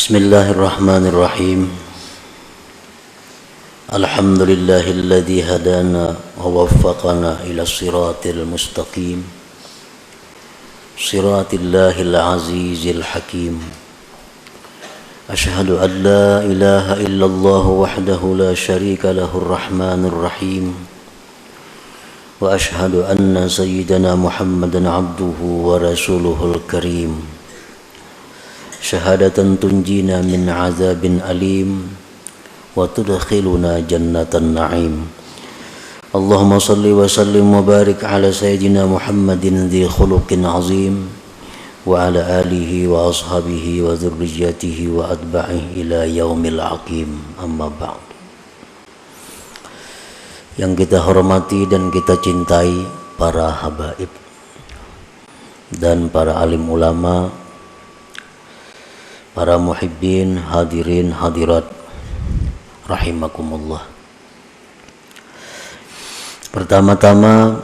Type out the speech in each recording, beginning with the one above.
Bismillahirrahmanirrahim. Alhamdulillahilladzi hadana wa waffaqana ila siratil mustaqim. Siratillahil azizil hakim. Ashhadu an la ilaha illallah wahdahu la syarika lahur rahmanir rahim. Wa ashhadu anna sayyidana Muhammadan abduhu wa rasuluhul karim. Syahadatan tunjina min azabin alim wa tudkhiluna jannatan na'im. Allahumma salli wa sallim wa barik ala sayyidina Muhammadin dhi khuluqin azim wa ala alihi wa ashabihi wa dhurriyyatihi wa atba'ihi ila yaumil aqim. Amma ba'd. Yang kita hormati dan kita cintai para habaib dan para alim ulama, para muhibbin, hadirin, hadirat, rahimakumullah. Pertama-tama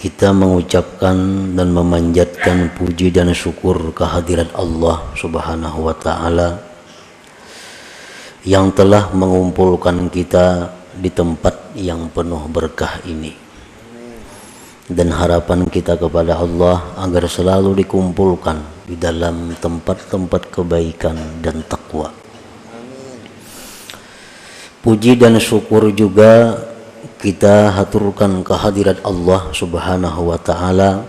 kita mengucapkan dan memanjatkan puji dan syukur kehadirat Allah Subhanahu wa ta'ala yang telah mengumpulkan kita di tempat yang penuh berkah ini. Dan harapan kita kepada Allah agar selalu dikumpulkan di dalam tempat-tempat kebaikan dan takwa. Puji dan syukur juga kita haturkan kehadirat Allah Subhanahu wa ta'ala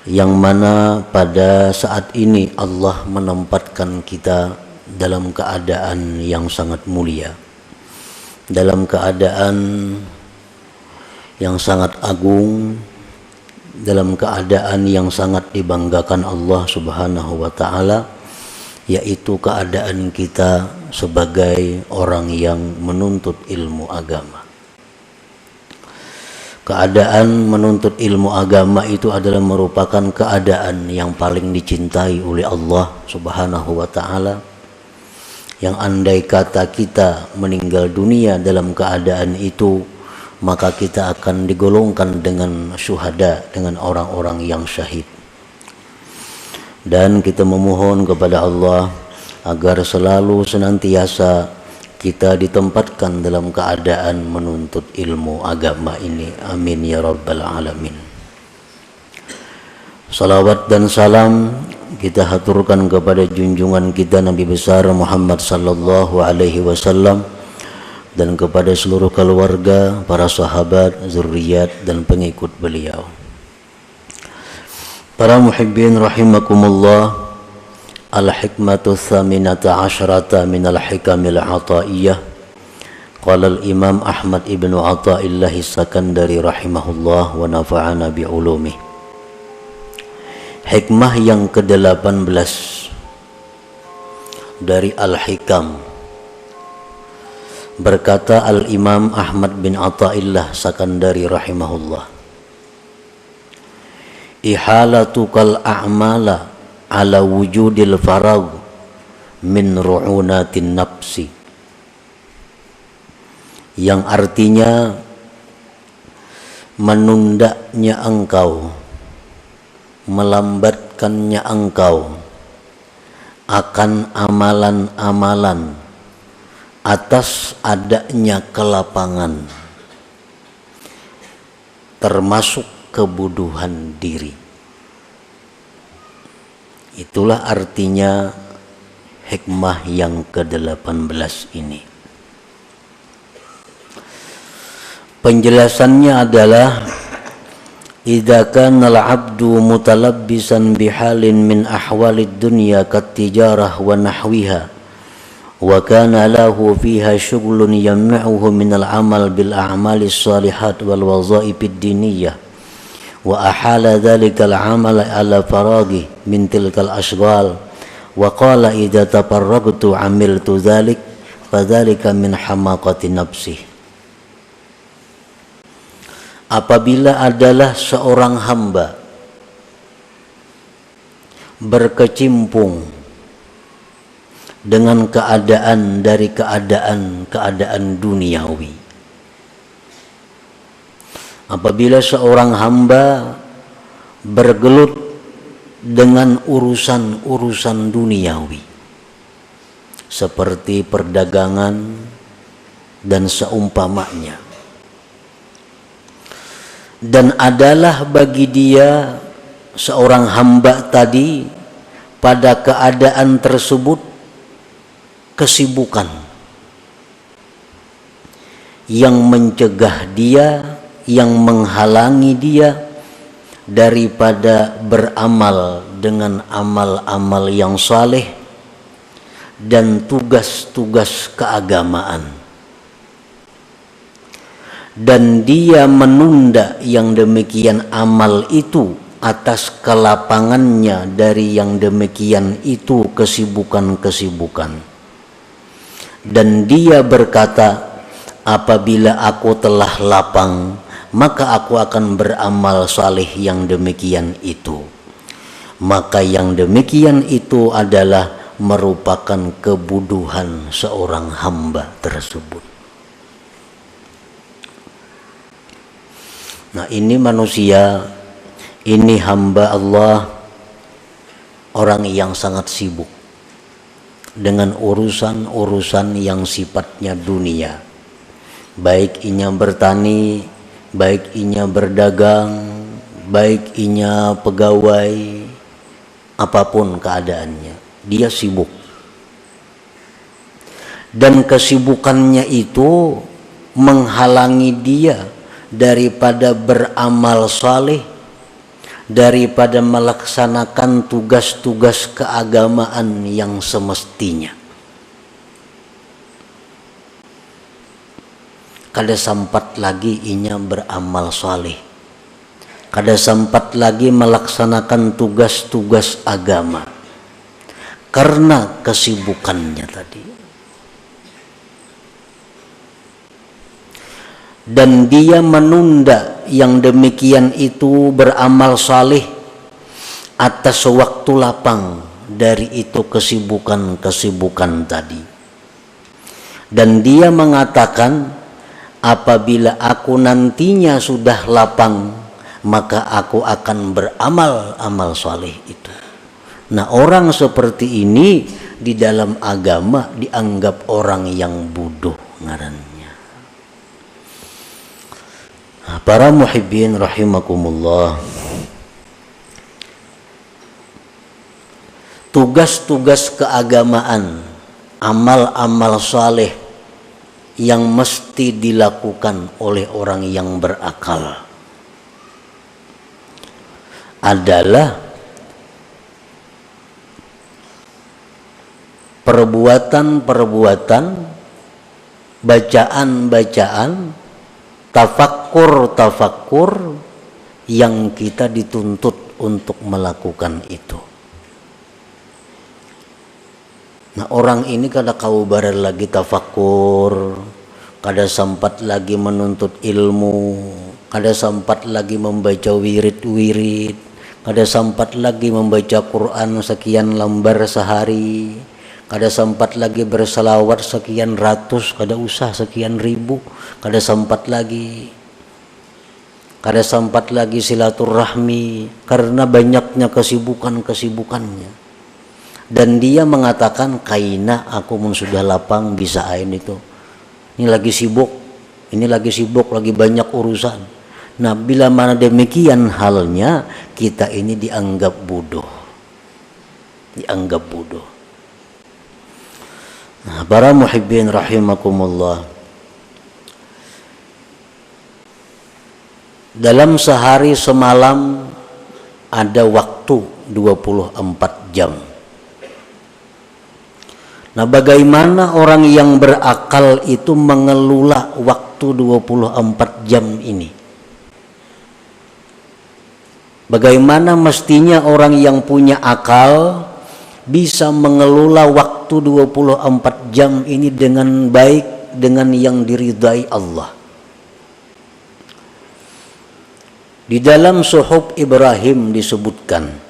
yang mana pada saat ini Allah menempatkan kita dalam keadaan yang sangat mulia, dalam keadaan yang sangat agung, dalam keadaan yang sangat dibanggakan Allah Subhanahu wa ta'ala, yaitu keadaan kita sebagai orang yang menuntut ilmu agama. Keadaan menuntut ilmu agama itu adalah merupakan keadaan yang paling dicintai oleh Allah Subhanahu wa ta'ala, yang andai kata kita meninggal dunia dalam keadaan itu, maka kita akan digolongkan dengan syuhada, dengan orang-orang yang syahid. Dan kita memohon kepada Allah agar selalu senantiasa kita ditempatkan dalam keadaan menuntut ilmu agama ini. Amin ya rabbal alamin. Salawat dan salam kita haturkan kepada junjungan kita Nabi besar Muhammad sallallahu alaihi wasallam dan kepada seluruh keluarga, para sahabat, zuriat dan pengikut beliau. Para muhibbin rahimakumullah, al-hikmatu tsaminata asyrata minal hikamil ataiyah. Qala al-imam Ahmad ibn Athaillah Sakandari rahimahullah wa nafa'ana bi'ulumih. Hikmah yang ke-18 dari al-hikam. Berkata Al-Imam Ahmad bin Athaillah Sakandari rahimahullah, ihalatukal a'mala ala wujudil farag min ru'unatin nafsi, yang artinya menundanya engkau, melambatkannya engkau akan amalan-amalan atas adanya kelapangan, termasuk kebuduhan diri. Itulah artinya hikmah yang ke-18 ini. Penjelasannya adalah idza kana al-'abdu mutalabbisan bihalin min ahwalid dunya kat-tijarah wa nahwiha wa kana lahu fiha syughlun yamna'uhu minal amal bil a'malis salihat wal wazaifid diniyah wa ahala dhalikal amal ala faraghi min tilkal ashghal wa qala idza tafarragtu amiltu dhalik fadzalika min hamaqati nafsi. Apabila adalah seorang hamba berkecimpung dengan keadaan dari keadaan duniawi, apabila seorang hamba bergelut dengan urusan-urusan duniawi, seperti perdagangan dan seumpamanya. Dan adalah bagi dia seorang hamba tadi pada keadaan tersebut kesibukan yang mencegah dia, yang menghalangi dia daripada beramal dengan amal-amal yang saleh dan tugas-tugas keagamaan. Dan dia menunda yang demikian amal itu atas kelapangannya dari yang demikian itu kesibukan-kesibukan. Dan dia berkata, apabila aku telah lapang, maka aku akan beramal saleh yang demikian itu. Maka yang demikian itu adalah merupakan kebodohan seorang hamba tersebut. Nah, ini manusia, ini hamba Allah, orang yang sangat sibuk dengan urusan-urusan yang sifatnya dunia. Baik inya bertani, baik inya berdagang, baik inya pegawai, apapun keadaannya, dia sibuk. Dan kesibukannya itu menghalangi dia daripada beramal saleh, daripada melaksanakan tugas-tugas keagamaan yang semestinya. Kada sempat lagi inya beramal saleh, kada sempat lagi melaksanakan tugas-tugas agama karena kesibukannya tadi. Dan dia menunda yang demikian itu beramal saleh atas waktu lapang dari itu kesibukan-kesibukan tadi. Dan dia mengatakan, apabila aku nantinya sudah lapang, maka aku akan beramal amal saleh itu. Nah, orang seperti ini di dalam agama dianggap orang yang bodoh ngarannya. Para muhibbin rahimakumullah, tugas-tugas keagamaan, amal-amal saleh yang mesti dilakukan oleh orang yang berakal adalah perbuatan-perbuatan, bacaan-bacaan, tafakkur yang kita dituntut untuk melakukan itu. Nah, orang ini kada kau barar lagi tafakkur, kada sempat lagi menuntut ilmu, kada sempat lagi membaca wirid-wirid, kada sempat lagi membaca Quran sekian lembar sehari, kada sempat lagi berselawat sekian ratus, kada usah sekian ribu, kada sempat lagi silaturahmi karena banyaknya kesibukannya. Dan dia mengatakan, kaina aku mun sudah lapang bisa ain itu. Ini lagi sibuk, lagi banyak urusan. Nah, bila mana demikian halnya, kita ini dianggap bodoh. Nah, para muhibbin rahimakumullah, dalam sehari semalam ada waktu 24 jam. Nah, bagaimana orang yang berakal itu mengelola waktu 24 jam ini? Bagaimana mestinya orang yang punya akal bisa mengelola waktu 24 jam ini dengan baik, dengan yang diridai Allah? Di dalam Suhuf Ibrahim disebutkan,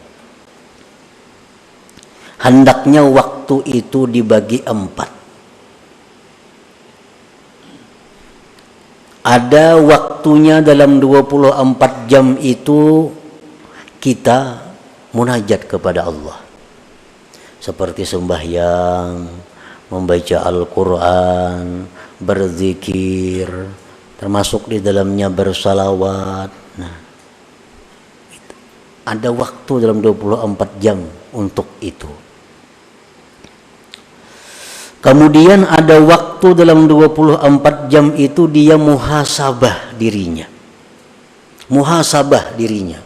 hendaknya waktu itu dibagi 4. Ada waktunya dalam 24 jam itu kita munajat kepada Allah, seperti sembahyang, membaca Al-Quran, berzikir, termasuk di dalamnya bersalawat. Nah, ada waktu dalam 24 jam untuk itu. Kemudian ada waktu dalam 24 jam itu dia muhasabah dirinya. Muhasabah dirinya.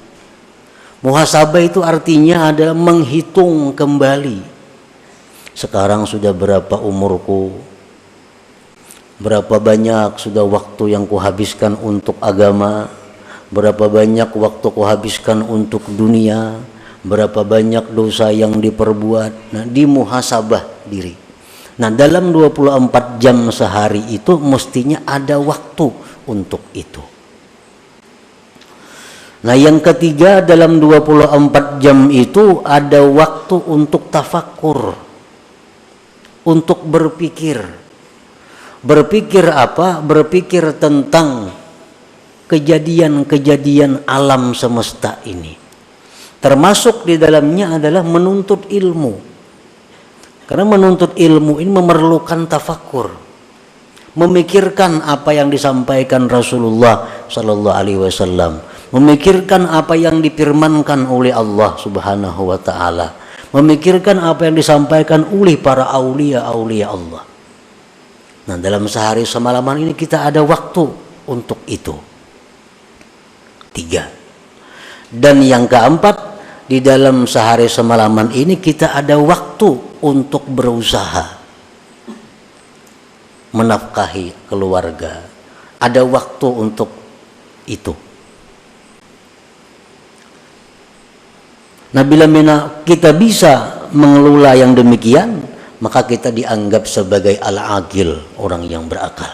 Muhasabah itu artinya adalah menghitung kembali. Sekarang sudah berapa umurku? Berapa banyak sudah waktu yang kuhabiskan untuk agama? Berapa banyak waktu kuhabiskan untuk dunia? Berapa banyak dosa yang diperbuat? Nah, dimuhasabah diri. Nah, dalam 24 jam sehari itu mestinya ada waktu untuk itu. Nah, yang ketiga, dalam 24 jam itu ada waktu untuk tafakur. Untuk berpikir. Berpikir apa? Berpikir tentang kejadian-kejadian alam semesta ini. Termasuk di dalamnya adalah menuntut ilmu. Karena menuntut ilmu ini memerlukan tafakur. Memikirkan apa yang disampaikan Rasulullah sallallahu alaihi wasallam. Memikirkan apa yang difirmankan oleh Allah Subhanahu wa taala. Memikirkan apa yang disampaikan oleh para aulia-aulia Allah. Nah, dalam sehari semalaman ini kita ada waktu untuk itu. 3. Dan yang keempat, di dalam sehari semalaman ini kita ada waktu untuk berusaha menafkahi keluarga. Ada waktu untuk itu. Nah, bila kita bisa mengelola yang demikian, maka kita dianggap sebagai al-aqil, orang yang berakal.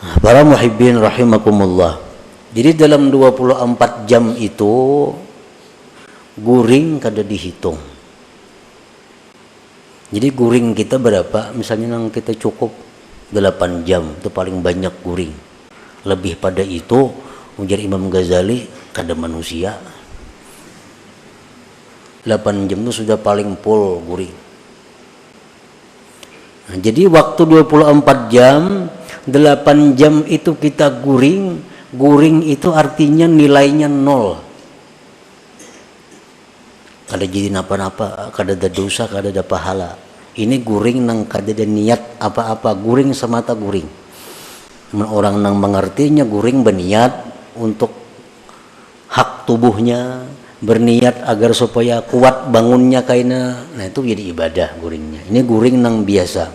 Nah, para muhibbin rahimakumullah. Jadi dalam 24 jam itu guring kada dihitung. Jadi guring kita berapa? Misalnya yang kita cukup 8 jam, itu paling banyak guring. Lebih pada itu, ujar Imam Ghazali, kada manusia. 8 jam itu sudah paling full guring. Nah, jadi waktu 24 jam, 8 jam itu kita guring. Guring itu artinya nilainya 0. Kada jadi napa-napa, kada ada dosa, kada ada pahala. Ini guring nang kada ada niat apa-apa, guring semata guring. Orang nang mengertinya guring berniat untuk hak tubuhnya, berniat agar supaya kuat bangunnya kaina. Nah, itu jadi ibadah guringnya. Ini guring nang biasa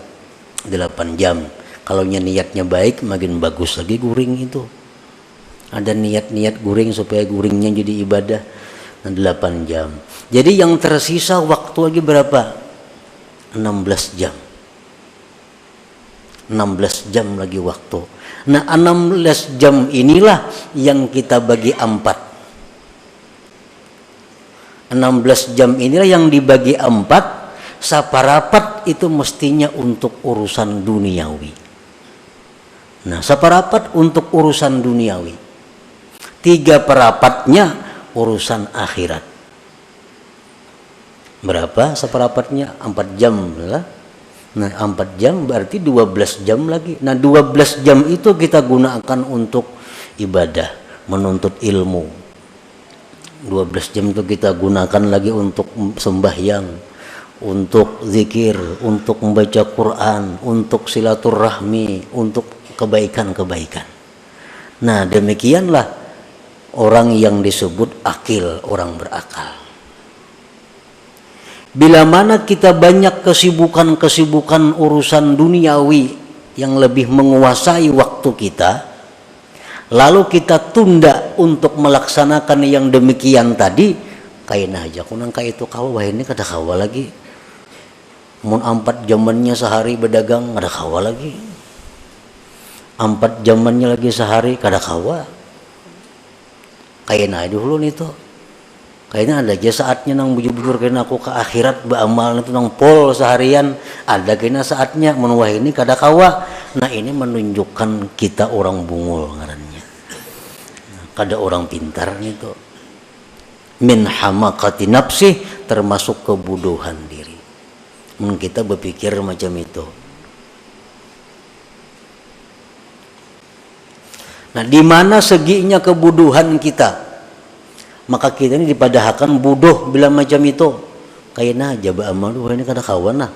8 jam. Kalau niatnya baik makin bagus lagi guring itu. Ada niat-niat guring supaya guringnya jadi ibadah. Nah, 8 jam. Jadi yang tersisa waktu lagi berapa? 16 jam. 16 jam lagi waktu. Nah, 16 jam inilah yang kita bagi 4. 16 jam inilah yang dibagi 4, saparapat itu mestinya untuk urusan duniawi. Nah, saparapat untuk urusan duniawi. 3/4-nya urusan akhirat. Berapa seperapatnya? 4 jam lah. Nah, 4 jam berarti 12 jam lagi. Nah, 12 jam itu kita gunakan untuk ibadah, menuntut ilmu. 12 jam itu kita gunakan lagi untuk sembahyang, untuk zikir, untuk membaca Quran, untuk silaturahmi, untuk kebaikan-kebaikan. Nah, demikianlah orang yang disebut akil, orang berakal. Bila mana kita banyak kesibukan-kesibukan urusan duniawi yang lebih menguasai waktu kita, lalu kita tunda untuk melaksanakan yang demikian tadi, kaina aja kunang ka itu kawa ini kada kawa lagi. Mun 4 jamannya sehari berdagang kada kawa lagi. 4 jamannya lagi sehari kada kawa. Kaina dulu nih tuh. Kayaknya ada aja saatnya nang bujur-bujur kena aku ke akhirat beramal itu nang pol seharian, ada kena saatnya menuah ini kada kawa. Nah, ini menunjukkan kita orang bungul ngarannya. Kada orang pintar itu. Min hamakati nafsi, termasuk kebodohan diri. Kita berpikir macam itu. Nah, di mana seginya kebodohan kita, maka kita ini dipadahkan bodoh bila macam itu. Kaina jaba amalu ini kada kawan lah.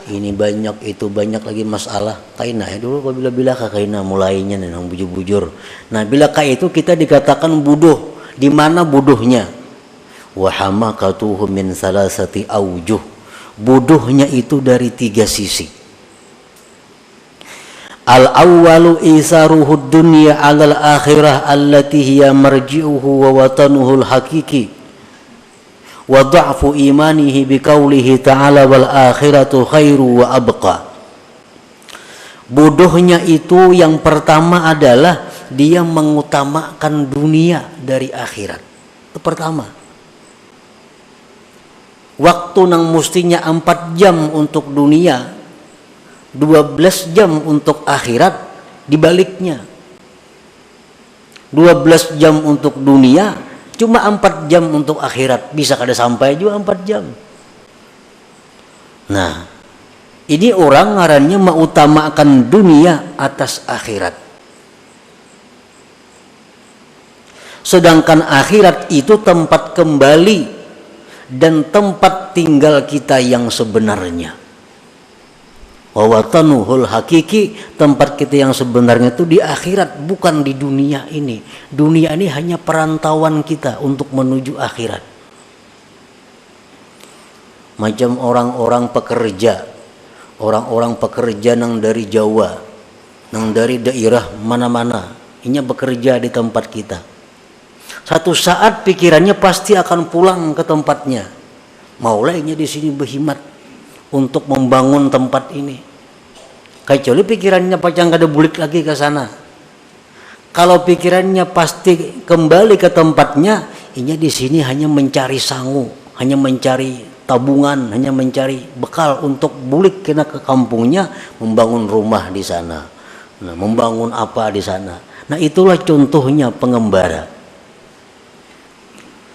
Ini banyak itu banyak lagi masalah. Kaina ya dulu bila kaina mulainya nang bujur-bujur. Nah, bila itu kita dikatakan bodoh. Di mana bodohnya? Wa hamakatuhu min salasati aujuh. Bodohnya itu dari 3 sisi. Al-awwalu isaruhud dunya 'alal akhirah allati hiya marji'uhu wa watanuhul hakiki. Wa dha'fu imanihi biqaulihi ta'ala wal akhiratu khairu wa abqa. Bodohnya itu yang pertama adalah dia mengutamakan dunia dari akhirat. Itu pertama. Waktu nang mustinya 4 jam untuk dunia, 12 jam untuk akhirat, dibaliknya 12 jam untuk dunia, cuma 4 jam untuk akhirat. Bisa kada sampai juga 4 jam. Nah, ini orang ngarannya mengutamakan dunia atas akhirat. Sedangkan akhirat itu tempat kembali dan tempat tinggal kita yang sebenarnya. Wa watanuhul hakiki, tempat kita yang sebenarnya itu di akhirat, bukan di dunia ini. Dunia ini hanya perantauan kita untuk menuju akhirat. Macam orang-orang pekerja nang dari Jawa, nang dari daerah mana-mana, ini bekerja di tempat kita. Satu saat pikirannya pasti akan pulang ke tempatnya. Maulainya di sini berhimat untuk membangun tempat ini. Kecuali pikirannya pacang kada bulik lagi ke sana. Kalau pikirannya pasti kembali ke tempatnya, ini di sini hanya mencari sangu, hanya mencari tabungan, hanya mencari bekal untuk bulik kena ke kampungnya, membangun rumah di sana. Nah, membangun apa di sana. Nah, itulah contohnya pengembara.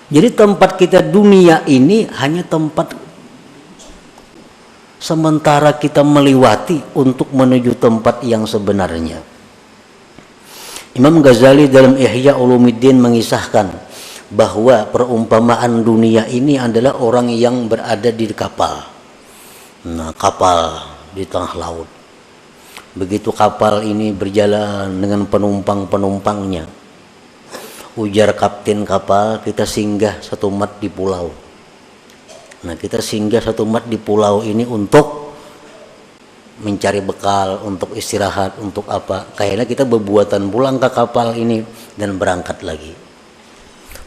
Jadi tempat kita dunia ini hanya tempat sementara kita melewati untuk menuju tempat yang sebenarnya. Imam Ghazali dalam Ihya Ulumuddin mengisahkan bahwa perumpamaan dunia ini adalah orang yang berada di kapal. Nah, kapal di tengah laut. Begitu kapal ini berjalan dengan penumpang-penumpangnya, ujar kapten kapal, kita singgah satu mat di pulau. Nah, kita singgah satu mat di pulau ini untuk mencari bekal, untuk istirahat, untuk apa. Kayaknya kita berbuatan pulang ke kapal ini dan berangkat lagi.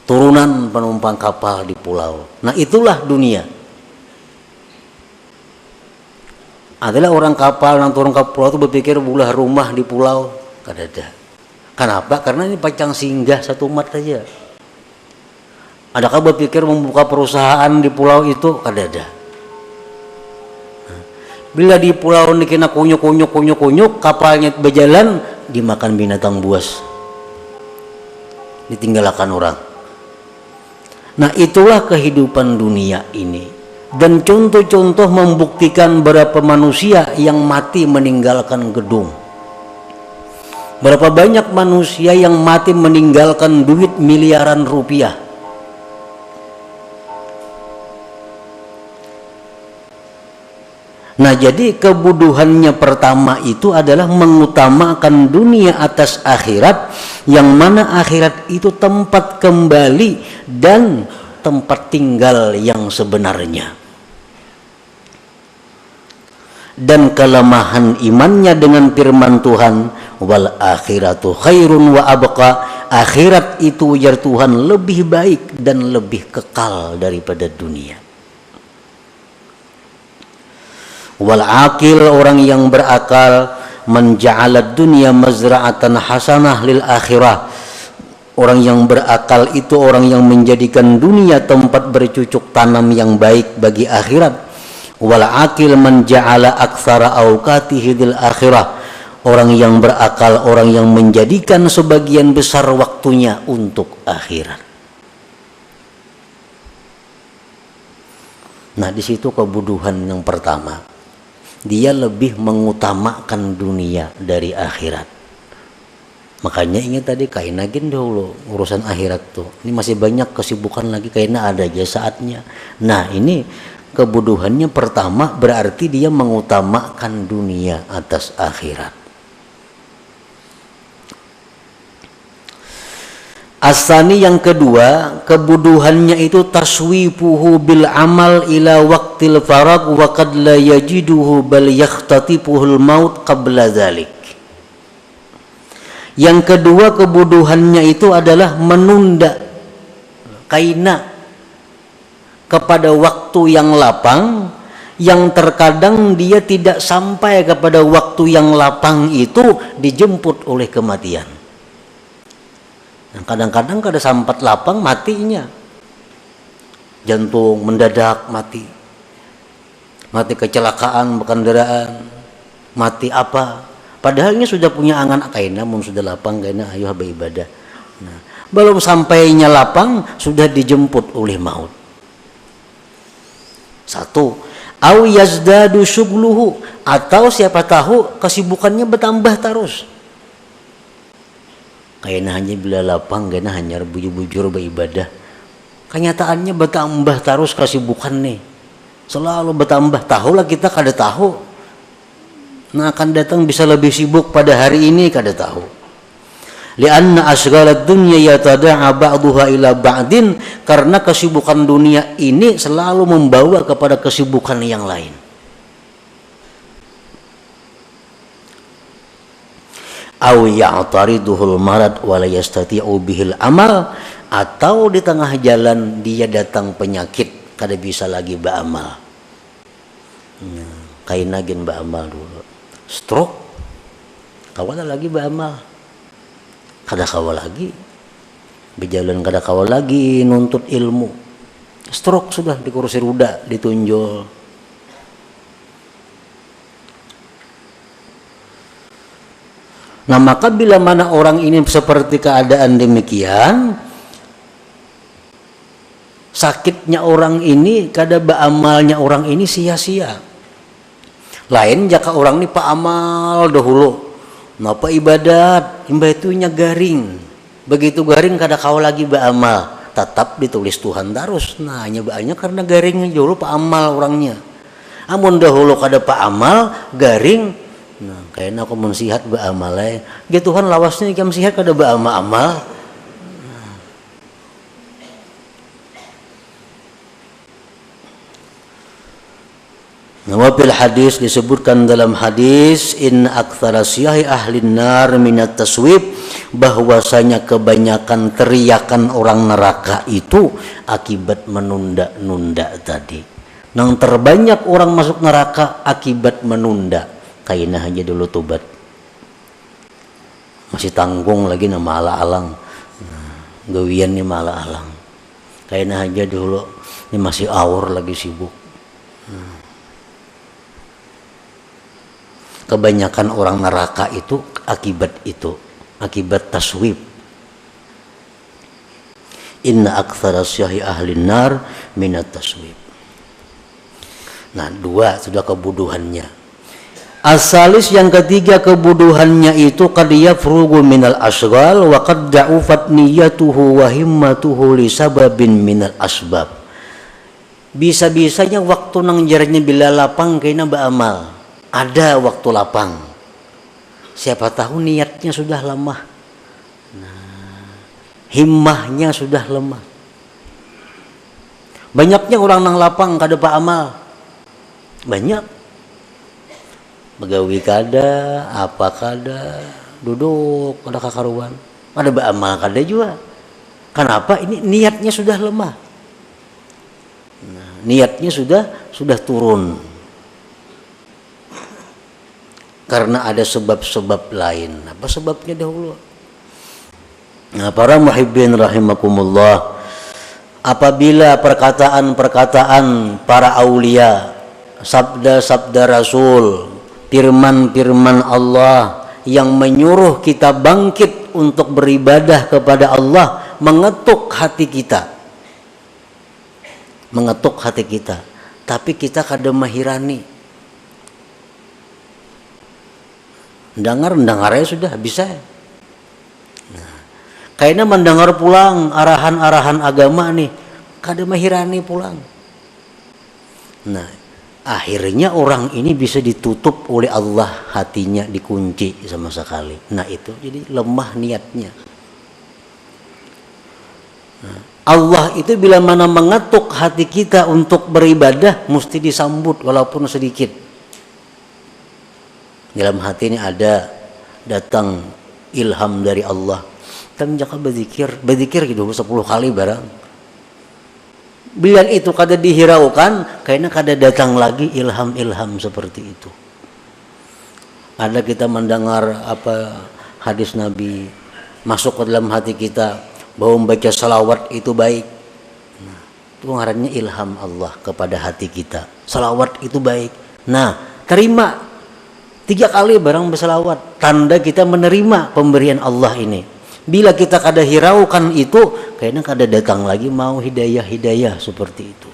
Turunan penumpang kapal di pulau. Nah, itulah dunia. Adalah orang kapal yang turun ke pulau itu berpikir bulah rumah di pulau. Kada ada. Kenapa? Karena ini pacang singgah satu mat saja. Adakah berpikir membuka perusahaan di pulau itu? Kada ada. Bila di pulau ini kena kunyuk, kapalnya berjalan, dimakan binatang buas. Ditinggalkan orang. Nah, itulah kehidupan dunia ini. Dan contoh-contoh membuktikan berapa manusia yang mati meninggalkan gedung. Berapa banyak manusia yang mati meninggalkan duit miliaran rupiah. Nah, jadi kebodohannya pertama itu adalah mengutamakan dunia atas akhirat, yang mana akhirat itu tempat kembali dan tempat tinggal yang sebenarnya. Dan kelemahan imannya dengan firman Tuhan, wal akhiratu khairun wa abqa, akhirat itu ujar Tuhan lebih baik dan lebih kekal daripada dunia. Wal aqil, orang yang berakal, menja'alad dunya mazra'atan hasanah lil akhirah, orang yang berakal itu orang yang menjadikan dunia tempat bercucuk tanam yang baik bagi akhirat. Wal aqil man ja'ala aktsara awqatihi lil akhirah, orang yang berakal orang yang menjadikan sebagian besar waktunya untuk akhirat. Nah, di situ kebuduhan yang pertama. Dia lebih mengutamakan dunia dari akhirat. Makanya ingat tadi kainagin dahulu urusan akhirat tuh. Ini masih banyak kesibukan lagi, kayaknya ada aja saatnya. Nah, ini kebuduhannya pertama berarti dia mengutamakan dunia atas akhirat. Asani yang kedua, kebuduhannya itu taswifuhu bil amal ila waqtil farag wa qad la yajiduhu bal yakhtatifuhul maut qabla dzalik. Yang kedua kebuduhannya itu adalah menunda kaina kepada waktu yang lapang, yang terkadang dia tidak sampai kepada waktu yang lapang itu dijemput oleh kematian. Nah, kadang-kadang kada sampat lapang matinya, jantung mendadak mati, mati kecelakaan berkendaraan, mati apa? Padahal ini sudah punya angan kaina, mun sudah lapang kaina ayo haba ibadah. Nah, belum sampainya lapang sudah dijemput oleh maut. Satu, au yazdadu syugluhu, atau siapa tahu kesibukannya bertambah terus. Kayaknya hanya bila lapang, kayaknya hanya bujur-bujur beribadah. Kenyataannya bertambah terus kesibukan nih, selalu bertambah. Tahulah kita kada tahu. Nah, akan datang bisa lebih sibuk pada hari ini kada tahu. Lianna asghalad dunya yatada'a ba'daha ila ba'din, karena kesibukan dunia ini selalu membawa kepada kesibukan yang lain. Aw ya'tariduhul marad wa la yastati'u bihil amal, atau di tengah jalan dia datang penyakit kada bisa lagi beramal. Kainagin beramal dulu. Stroke kawala lagi beramal. Kada kawal lagi. Berjalan kada kawal lagi nuntut ilmu. Stroke sudah di kursi roda ditunjol. Nah, maka bila mana orang ini seperti keadaan demikian, sakitnya orang ini, kada beramalnya orang ini sia-sia. Lain jika orang ini pak amal dahulu, napa ibadat, imbatunya garing. Begitu garing kada kau lagi beramal, tetap ditulis Tuhan terus. Nah, nyobaannya karena garingnya dahulu pak amal orangnya. Amun dahulu kada pak amal, garing. Nah, kayaknya aku mensihat beramal ya Tuhan lawasnya ikam sihat kada beramal-amal. Nah, wafil hadis disebutkan dalam hadis inna aktsara syahi ahlin nar minat taswib, bahwasanya kebanyakan teriakan orang neraka itu akibat menunda-nunda tadi. Yang terbanyak orang masuk neraka akibat menunda. Kayaknya aja dulu tobat, masih tanggung lagi nama ala-alang, gawian nih malah alang. Kayaknya aja dulu ini masih awur lagi sibuk. Kebanyakan orang neraka itu akibat taswib. Inna aktsara syahi ahlin nar minat taswib. Nah, dua sudah kebuduhannya. Asalis yang ketiga kebuduhannya itu qad yafrugu minal asghal wa qad da'ufat niyyatuhu wa himmatuhu li sababin minal asbab. Bisa-bisanya waktu nang jaranya bila lapang kayaknya beramal. Ada waktu lapang. Siapa tahu niatnya sudah lemah. Nah, himmahnya sudah lemah. Banyaknya orang nang lapang kada beramal. Banyak. Begawi kada, apa kada, duduk kada kakaruan, ada beramal kada juga. Kenapa? Ini niatnya sudah lemah. Nah, niatnya sudah turun. Karena ada sebab-sebab lain. Apa sebabnya dahulu? Nah, para muhibbin rahimakumullah, apabila perkataan-perkataan para aulia, sabda-sabda Rasul, firman-firman Allah yang menyuruh kita bangkit untuk beribadah kepada Allah mengetuk hati kita. tapi kita kada mahirani. Dengar ya sudah bisa. Nah, kayaknya mendengar pulang arahan-arahan agama nih, kada mahirani pulang. Nah, akhirnya orang ini bisa ditutup oleh Allah, hatinya dikunci sama sekali. Nah itu jadi lemah niatnya. Nah, Allah itu bila mana mengetuk hati kita untuk beribadah mesti disambut walaupun sedikit. Dalam hati ini ada datang ilham dari Allah. Kita menjaga berzikir gitu 10 kali barang. Bila itu kada dihiraukan, kayaknya kada datang lagi ilham-ilham seperti itu. Ada kita mendengar apa hadis Nabi masuk ke dalam hati kita bahwa membaca salawat itu baik. Nah, itu ngarannya ilham Allah kepada hati kita. Salawat itu baik. Nah, terima 3 kali barang bersalawat, tanda kita menerima pemberian Allah ini. Bila kita kada hiraukan itu, kayaknya kada datang lagi mau hidayah seperti itu.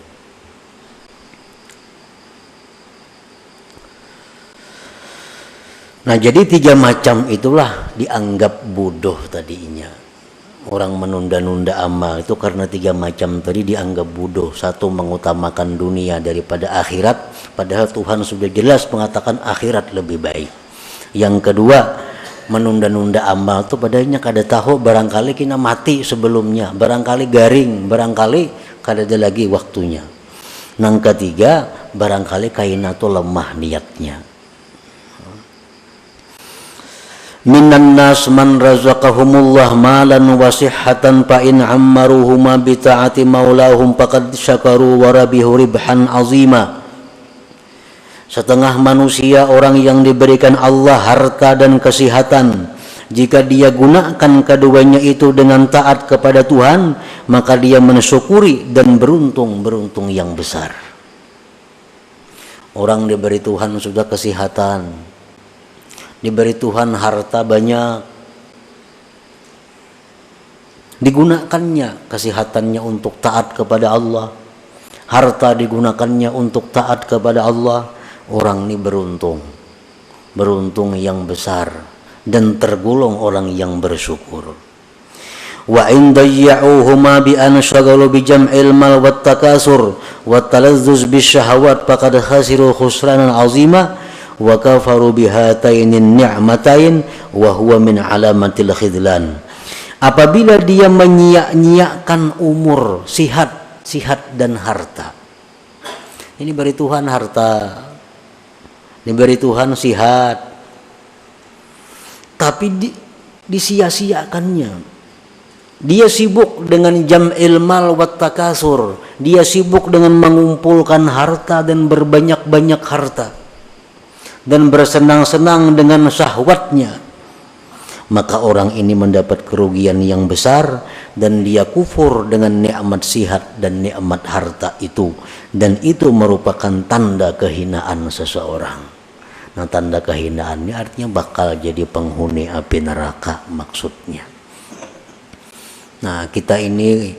Nah, jadi 3 macam itulah dianggap bodoh tadinya. Orang menunda-nunda amal itu karena 3 macam tadi dianggap bodoh. 1, mengutamakan dunia daripada akhirat, padahal Tuhan sudah jelas mengatakan akhirat lebih baik. Yang kedua, menunda-nunda amal itu padahal kada tahu barangkali kita mati sebelumnya, barangkali garing, barangkali kada ada lagi waktunya. Yang ketiga, barangkali kaina itu lemah niatnya. Minan nas man razaqahumullah malan wa sihhatan fa in ammaruhuma bi ta'ati maulahum faqad syakaru wa rabihu ribhan azima. Setengah manusia orang yang diberikan Allah harta dan kesehatan, jika dia gunakan keduanya itu dengan taat kepada Tuhan, maka dia mensyukuri dan beruntung yang besar. Orang diberi Tuhan sudah kesehatan, diberi Tuhan harta banyak, digunakannya kesehatannya untuk taat kepada Allah, harta digunakannya untuk taat kepada Allah, orang ini beruntung yang besar dan tergolong orang yang bersyukur. Wa in dayya'uhuma bi an syaghalu bi jam'il mal wat takasur wat talazzuz bis syahawat faqad khasiru khusranan 'azima wa kafaru bihatainin ni'matain wa huwa min alamatil khidlan. Apabila dia menyia-nyiakan umur, sihat dan harta. Ini beri Tuhan harta, diberi Tuhan sihat, tapi disia-siakannya. Dia sibuk dengan jam'il mal wat takasur, dia sibuk dengan mengumpulkan harta dan berbanyak-banyak harta, dan bersenang-senang dengan syahwatnya. Maka orang ini mendapat kerugian yang besar, dan dia kufur dengan nikmat sihat dan nikmat harta itu, dan itu merupakan tanda kehinaan seseorang. Nah, tanda kehinaannya artinya bakal jadi penghuni api neraka maksudnya. Nah, kita ini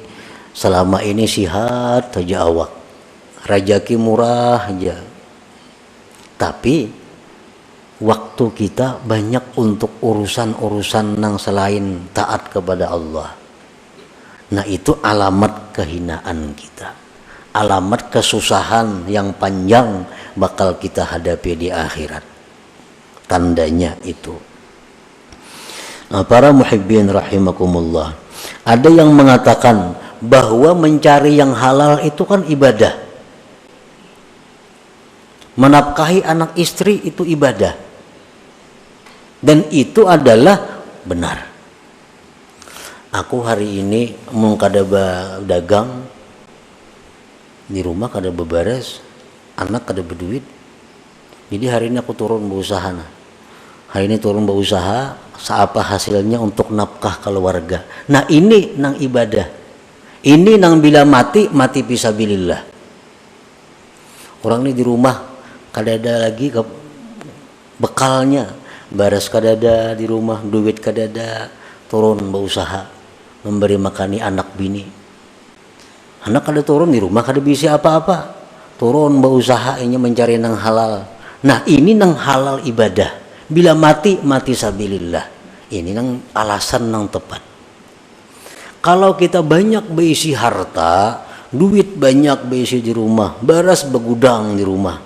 selama ini sihat saja awak, rajaki murah aja, tapi waktu kita banyak untuk urusan-urusan yang selain taat kepada Allah. Nah, itu alamat kehinaan kita, alamat kesusahan yang panjang bakal kita hadapi di akhirat. Tandanya itu. Nah, para muhibbin rahimakumullah, ada yang mengatakan bahwa mencari yang halal itu kan ibadah, menafkahi anak istri itu ibadah, dan itu adalah benar. Aku hari ini mau kada dagang di rumah, kada beberes, anak kada berduit, jadi hari ini aku turun berusaha. Hari ini turun berusaha, seapa hasilnya untuk nafkah keluarga. Nah, ini nang ibadah, ini nang bila mati fisabilillah. Orang ini di rumah kada ada lagi bekalnya, baras kada ada di rumah, duit kada ada, turun berusaha memberi makani anak bini. Anak kada turun di rumah kada bisa apa-apa, turun berusaha ini mencari nang halal. Nah ini nang halal ibadah. Bila mati sabilillah. Ini nang alasan nang tepat. Kalau kita banyak berisi harta, duit banyak berisi di rumah, beras begudang di rumah,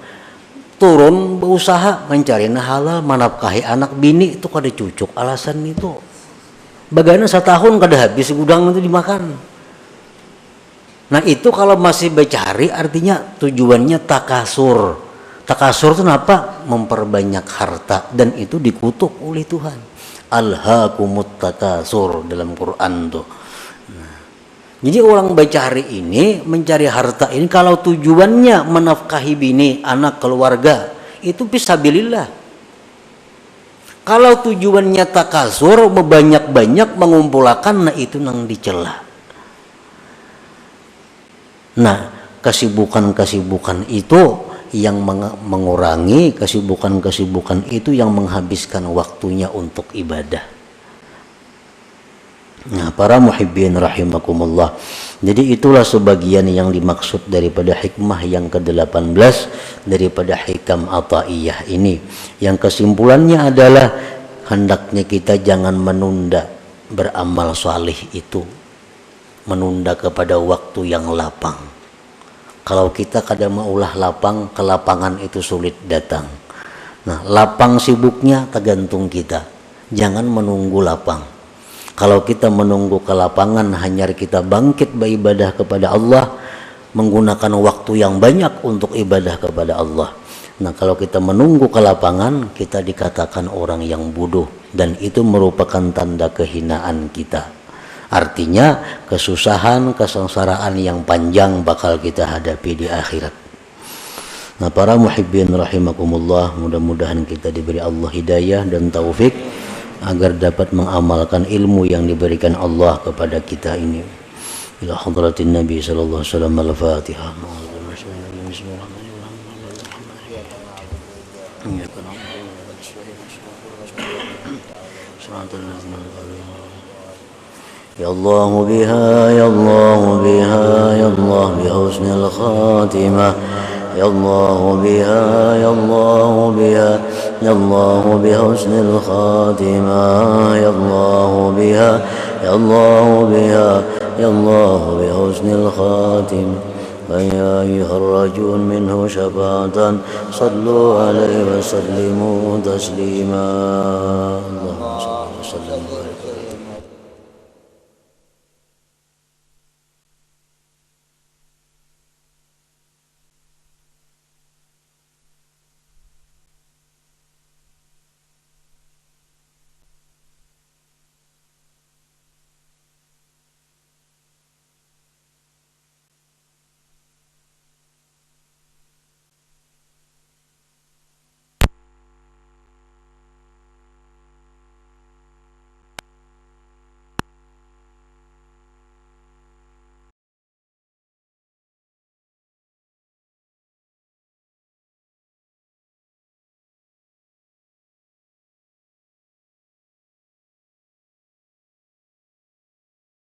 turun berusaha mencari nang halal, menafkahi anak bini itu kada cucuk alasan itu. Bagaimana setahun kada habis gudang itu dimakan. Nah itu kalau masih bercari artinya tujuannya takasur. Takasur itu apa? Memperbanyak harta, dan itu dikutuk oleh Tuhan. Alhaakumut takasur dalam Quran tuh. Nah, jadi orang bercari ini, mencari harta ini kalau tujuannya menafkahi bini, anak, keluarga, itu fisabilillah. Kalau tujuannya takasur, banyak-banyak mengumpulkan, nah itu nang dicela. Nah, kesibukan-kesibukan itu yang mengurangi, kesibukan-kesibukan itu yang menghabiskan waktunya untuk ibadah. Nah, para muhibbin rahimakumullah. Jadi itulah sebagian yang dimaksud daripada hikmah yang ke-18 daripada hikam ataiyah ini. Yang kesimpulannya adalah hendaknya kita jangan menunda beramal salih itu. Menunda kepada waktu yang lapang. Kalau kita kadang maulah lapang, kelapangan itu sulit datang. Nah, lapang sibuknya tergantung kita. Jangan menunggu lapang. Kalau kita menunggu kelapangan, hanya kita bangkit beribadah kepada Allah, menggunakan waktu yang banyak untuk ibadah kepada Allah. Nah, kalau kita menunggu kelapangan, kita dikatakan orang yang bodoh, dan itu merupakan tanda kehinaan kita. Artinya kesusahan, kesengsaraan yang panjang bakal kita hadapi di akhirat. Nah, para muhibbin rahimakumullah, mudah-mudahan kita diberi Allah hidayah dan taufik agar dapat mengamalkan ilmu yang diberikan Allah kepada kita ini. Ila hadratin Nabi sallallahu alaihi wasallam. Al-Fatihah. Ya Allah biha, ya Allah biha, ya Allah bi husnil khatimah. Ya Allah biha, ya Allah biha, ya Allah bi husnil khatimah. Ya Allah biha, ya Allah biha, ya Allah bi husnil khatimah. فيا أيها الرجل منه شفاعة صلوا عليه وسلموا تسليما.